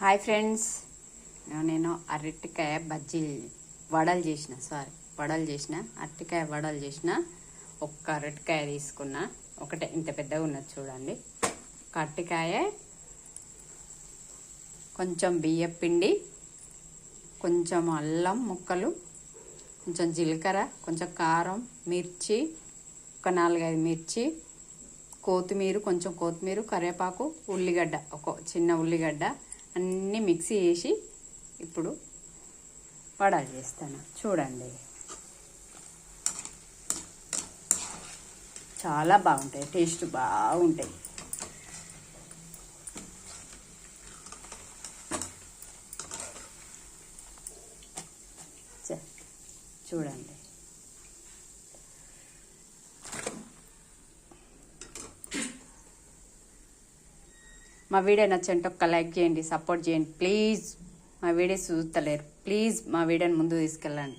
Hi friends, నేను అరటికాయ వడలు చేసిన అరటికాయ వడలు చేసిన. ఒక్క అరటికాయ తీసుకున్నా, ఒకటే ఇంత పెద్దగా ఉన్నది చూడండి. ఒక అరటికాయ, కొంచెం బియ్యం పిండి, కొంచెం అల్లం ముక్కలు, కొంచెం జీలకర్ర, కొంచెం కారం, మిర్చి, ఒక 4-5 మిర్చి, కొంచెం కొత్తిమీర, కరివేపాకు, ఉల్లిగడ్డ, ఒక చిన్న ఉల్లిగడ్డ అన్నీ మిక్సీ చేసి ఇప్పుడు వడలు చేస్తాను. చూడండి, చాలా బాగుంటాయి, టేస్ట్ బాగుంటాయి. చూడండి, మా వీడియో నచ్చంటే ఒక్క లైక్ చేయండి, సపోర్ట్ చేయండి ప్లీజ్. మా వీడియో చూస్తలేరు, ప్లీజ్ మా వీడియోని ముందు తీసుకెళ్ళండి.